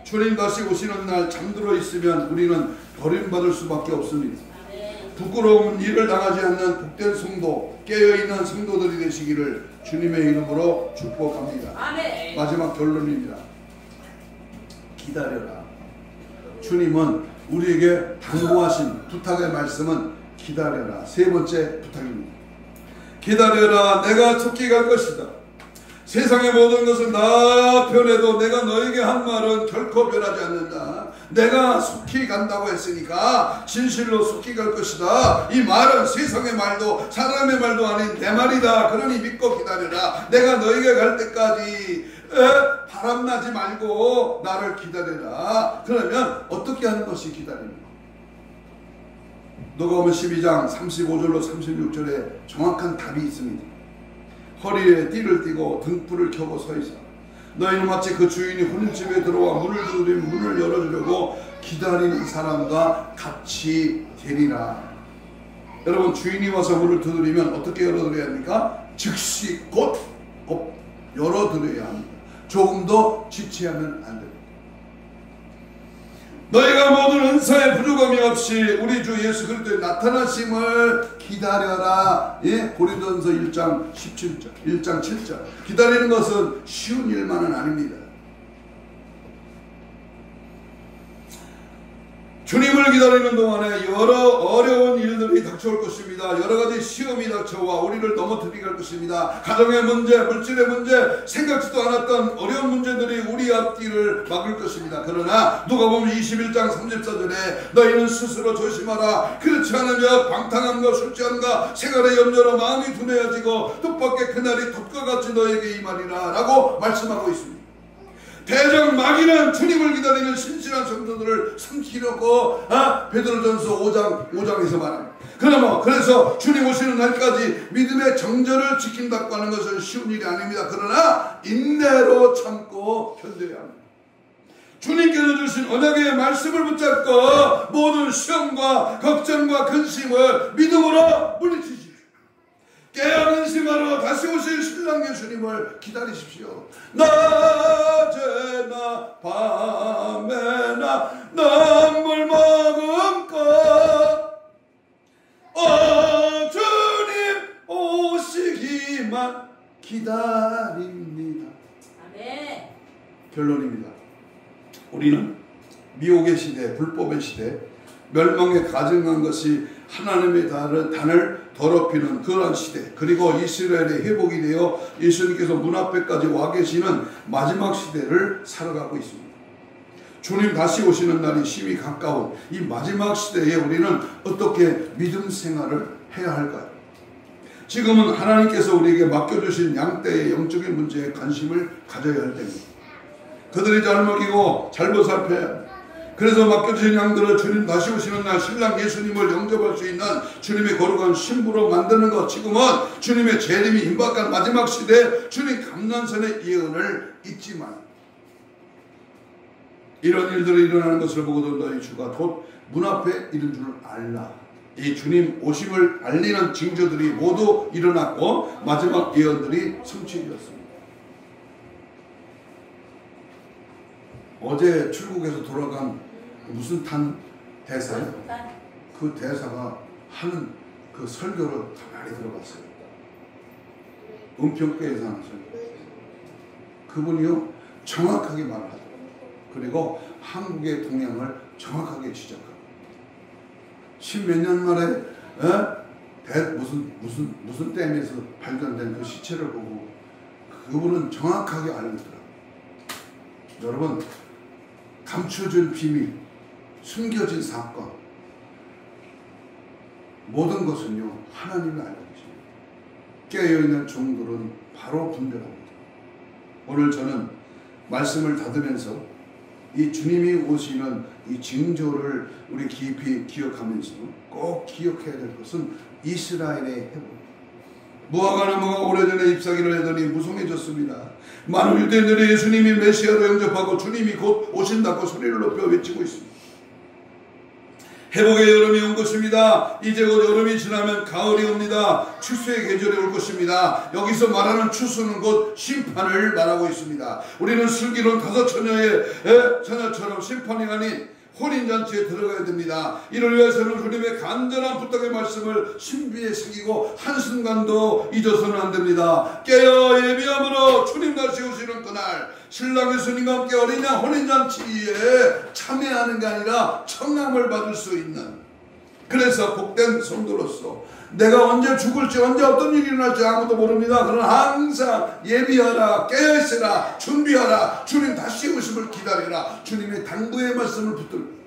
[SPEAKER 1] 주님 다시 오시는 날 잠들어 있으면 우리는 버림받을 수밖에 없습니다. 부끄러운 일을 당하지 않는 복된 성도, 깨어있는 성도들이 되시기를 주님의 이름으로 축복합니다. 아멘. 마지막 결론입니다. 기다려라. 주님은 우리에게 당부하신 부탁의 말씀은 기다려라. 세 번째 부탁입니다. 기다려라. 내가 속히 갈 것이다. 세상의 모든 것은 다 변해도 내가 너에게 한 말은 결코 변하지 않는다. 내가 속히 간다고 했으니까 진실로 속히 갈 것이다. 이 말은 세상의 말도 사람의 말도 아닌 내 말이다. 그러니 믿고 기다려라. 내가 너에게 갈 때까지 바람나지 말고 나를 기다려라. 그러면 어떻게 하는 것이 기다립니까? 누가복음 12장 35절로 36절에 정확한 답이 있습니다. 허리에 띠를 띠고 등불을 켜고 서있어. 너희는 마치 그 주인이 혼인집에 들어와 문을 두드리면 문을 열어주려고 기다리는 사람과 같이 되리라. 여러분, 주인이 와서 문을 두드리면 어떻게 열어드려야 합니까? 즉시 곧 열어드려야 합니다. 조금도 지체하면 안 됩니다. 너희가 모든 은사에 부족함이 없이 우리 주 예수 그리스도의 나타나심을 기다려라. 예? 고린도전서 1장 17절, 1장 7절. 기다리는 것은 쉬운 일만은 아닙니다. 주님을 기다리는 동안에 여러 어려운 일들이 닥쳐올 것입니다. 여러 가지 시험이 닥쳐와 우리를 넘어뜨리게 할 것입니다. 가정의 문제, 물질의 문제, 생각지도 않았던 어려운 문제들이 우리 앞길을 막을 것입니다. 그러나 누가복음 21장 34절에 너희는 스스로 조심하라. 그렇지 않으면 방탕함과 술취함과 생활의 염려로 마음이 둔해지고 뜻밖의 그날이 돛과 같이 너에게 임하리라 라고 말씀하고 있습니다. 대적 마귀는 주님을 기다리는 신실한 성도들을 삼키려고 베드로전서 5장에서 말합니다. 그래서 주님 오시는 날까지 믿음의 정절을 지킨다고 하는 것은 쉬운 일이 아닙니다. 그러나 인내로 참고 견뎌야 합니다. 주님께서 주신 언약의 말씀을 붙잡고 모든 시험과 걱정과 근심을 믿음으로 물리치십시오. 깨어난심하러 다시 오실 신랑 예수님을 기다리십시오. 낮에나 밤에나 눈물 머금고 주님 오시기만 기다립니다. 아멘. 결론입니다. 우리는 미혹의 시대, 불법의 시대, 멸망에 가증한 것이 하나님의 단을 더럽히는 그러한 시대, 그리고 이스라엘의 회복이 되어 예수님께서 문 앞에까지 와 계시는 마지막 시대를 살아가고 있습니다. 주님 다시 오시는 날이 심히 가까운 이 마지막 시대에 우리는 어떻게 믿음 생활을 해야 할까요? 지금은 하나님께서 우리에게 맡겨주신 양떼의 영적인 문제에 관심을 가져야 할 때입니다. 그들이 잘 먹이고 잘못 살펴야 합니다. 그래서 맡겨주신 양들을 주님 다시 오시는 날 신랑 예수님을 영접할 수 있는 주님의 거룩한 신부로 만드는 것, 지금은 주님의 재림이 임박한 마지막 시대 주님 감난선의 예언을 잊지 마. 이런 일들이 일어나는 것을 보고도 너희 주가 곧 문 앞에 이른 줄을 알라. 이 주님 오심을 알리는 징조들이 모두 일어났고 마지막 예언들이 성취되었습니다. 어제 출국에서 돌아간 무슨 탄 대사요? 그 대사가 하는 그 설교를 가만히 들어봤어요. 은평교에서 하는 설교. 그분이요 정확하게 말하더라고요. 그리고 한국의 동향을 정확하게 지적하고 십몇 년 만에 무슨 댐에서 발견된 그 시체를 보고 그분은 정확하게 알고 있더라고요. 여러분, 감춰진 비밀, 숨겨진 사건, 모든 것은요 하나님이 알고 계십니다. 깨어있는 종들은 바로 분별합니다. 오늘 저는 말씀을 닫으면서 이 주님이 오시는 이 징조를 우리 깊이 기억하면서 꼭 기억해야 될 것은 이스라엘의 회복. 무화과 나무가 오래전에 잎사귀를 내더니 무성해졌습니다. 많은 유대인들이 예수님이 메시아로 영접하고 주님이 곧 오신다고 소리를 높여 외치고 있습니다. 회복의 여름이 온 것입니다. 이제 곧 여름이 지나면 가을이 옵니다. 추수의 계절이 올 것입니다. 여기서 말하는 추수는 곧 심판을 말하고 있습니다. 우리는 슬기로운 5 처녀의 처녀처럼 심판이 아닌 혼인잔치에 들어가야 됩니다. 이를 위해서는 주님의 간절한 부탁의 말씀을 신비에 새기고 한순간도 잊어서는 안 됩니다. 깨어 예비함으로 주님 다시 오시는 그날 신랑 예수님과 함께 어린 양 혼인잔치에 참여하는 게 아니라 청함을 받을 수 있는, 그래서 복된 성도로서 내가 언제 죽을지 언제 어떤 일이 일어날지 아무도 모릅니다. 그러나 항상 예비하라, 깨어있으라, 준비하라, 주님 다시 오심을 기다리라, 주님의 당부의 말씀을 붙들고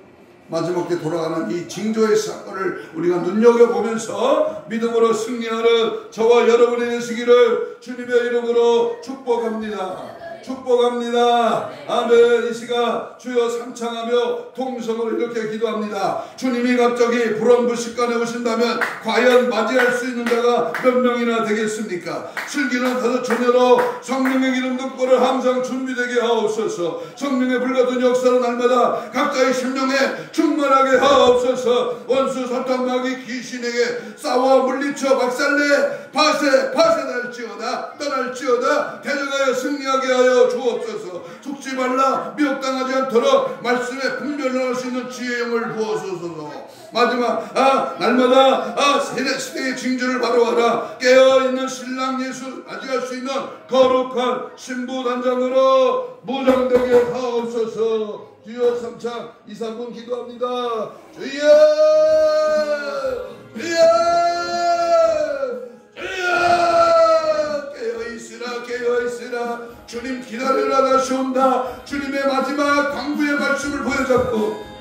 [SPEAKER 1] 마지막 때 돌아가는 이 징조의 사건을 우리가 눈여겨보면서 믿음으로 승리하는 저와 여러분이 되시기를 주님의 이름으로 축복합니다. 축복합니다. 아멘. 이 시간 주여 삼창하며 통성으로 이렇게 기도합니다. 주님이 갑자기 불원불식간에 오신다면 과연 맞이할 수 있는 자가 몇 명이나 되겠습니까? 슬기는 5 처녀로 성령의 기름 덮고를 항상 준비되게 하옵소서. 성령의 불같은 역사는 날마다 각자의 심령에 충만하게 하옵소서. 원수 사탄 마귀 귀신에게 싸워 물리쳐 박살내 파쇄 날지어다 떠날지어다 데려가여 승리하게 하여 하여 주옵소서. 죽지 말라 미혹당하지 않도록 말씀에 분별할 수 있는 지혜의 영을 부어주소서. 마지막 날마다 시대의 징조를 바로하라. 깨어있는 신랑 예수 맞이할 수 있는 거룩한 신부 단장으로 무장되게 하옵소서. 주여 3차 2, 3분 기도합니다. 주여 주여 주여 깨어있으라 깨어있으라. 주님 기다리라 다시 온다. 주님의 마지막 강구의 말씀을 보여잡고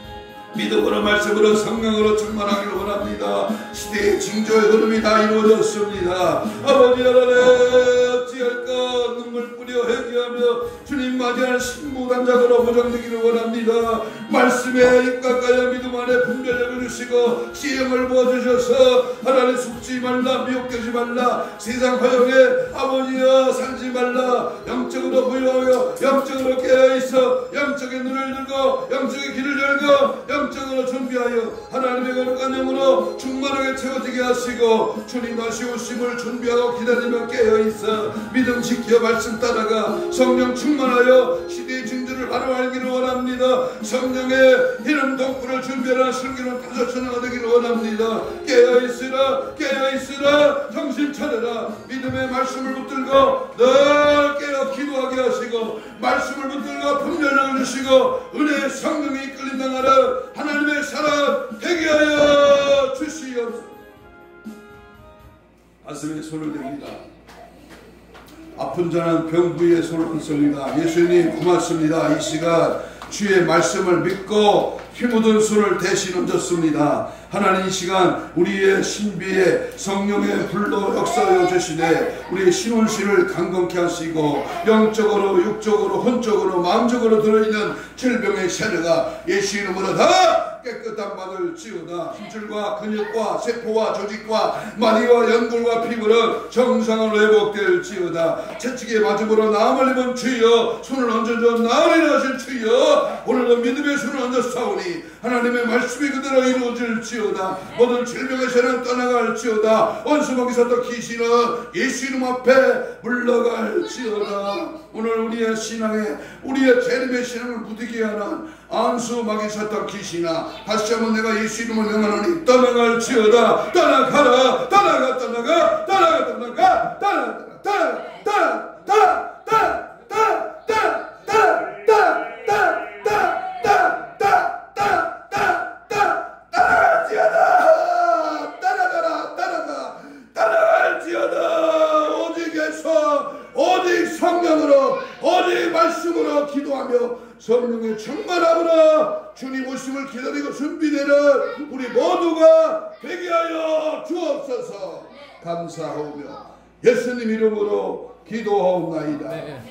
[SPEAKER 1] 믿음으로 말씀으로 성령으로 충만하기를 원합니다. 시대의 징조의 흐름이 다 이루어졌습니다. 아버지 하나님 어찌할까 눈물 뿌려 회개하며 주님 맞이할 신부단장으로 보장되기를 원합니다. 말씀에 입각하여 믿음 안에 분별력을 주시고 지혜를 부어주셔서 하나님 속지 말라 미혹되지 말라 세상 화형에 아버지여 살지 말라. 영적으로 부유하여 영적으로 깨어있어 영적인 눈을 들고 영적인 길을 열고 영적으로 준비하여 하나님의 거룩한 영으로 충만하게 채워지게 하시고 주님 다시 오심을 준비하고 기다리며 깨어있어 믿음 지켜 말씀 따라가 성령 충만하여 시대의 징조를 바로 알기를 원합니다. 성령의 이름 덕분을 준비하라. 슬기로운 다섯천하가 되기를 원합니다. 깨어있으라 깨어있으라 정신 차려라. 믿음의 말씀을 붙들고 늘 깨어 기도하게 하시고 말씀을 붙들고 분별력을 주시고 은혜의 성령이 이끌림 당하라. 하나님의 사랑 되게 하여 주시옵소서. 가슴에 손을 댑니다. 아픈 자는 병 부위에 손을 얹습니다. 예수님 고맙습니다. 이 시간 주의 말씀을 믿고 피 묻은 손을 대신 얹었습니다. 하나님 이 시간 우리의 신비에 성령의 불로 역사하여 주시되 우리의 신혼신을 강건케 하시고 영적으로 육적으로 혼적으로 마음적으로 들어있는 질병의 세례가 예수 이름으로 다 깨끗한 받을 지어다. 힘줄과 근육과 세포와 조직과 마디와 연골과 피부는 정상으로 회복될 지어다. 채찍에 맞음으로 나음을 입은 주여 손을 얹어줘 나으리라 하신 주여 오늘도 믿음의 손을 얹었사오니 하나님의 말씀이 그대로 이루어질 지어다. 모든 질병의 세는 떠나갈 지어다. 원수먹이 섰던 귀신은 예수 이름 앞에 물러갈 지어다. 오늘 우리의 신앙에 우리의 재림의 신앙을 부디게 하는 안수막이 섰던 귀신아 다시 한번 내가 예수 이름을 명하노니 떠나갈 지어다. 떠나가라 떠나가 떠나가 떠나가 떠나가 떠나가 떠나가 떠나가 오직 성령으로 오직 말씀으로 기도하며 성령의 충만함으로 주님 오심을 기다리고 준비되는 우리 모두가 되게 하여 주옵소서. 감사하오며 예수님 이름으로 기도하옵나이다. 아멘.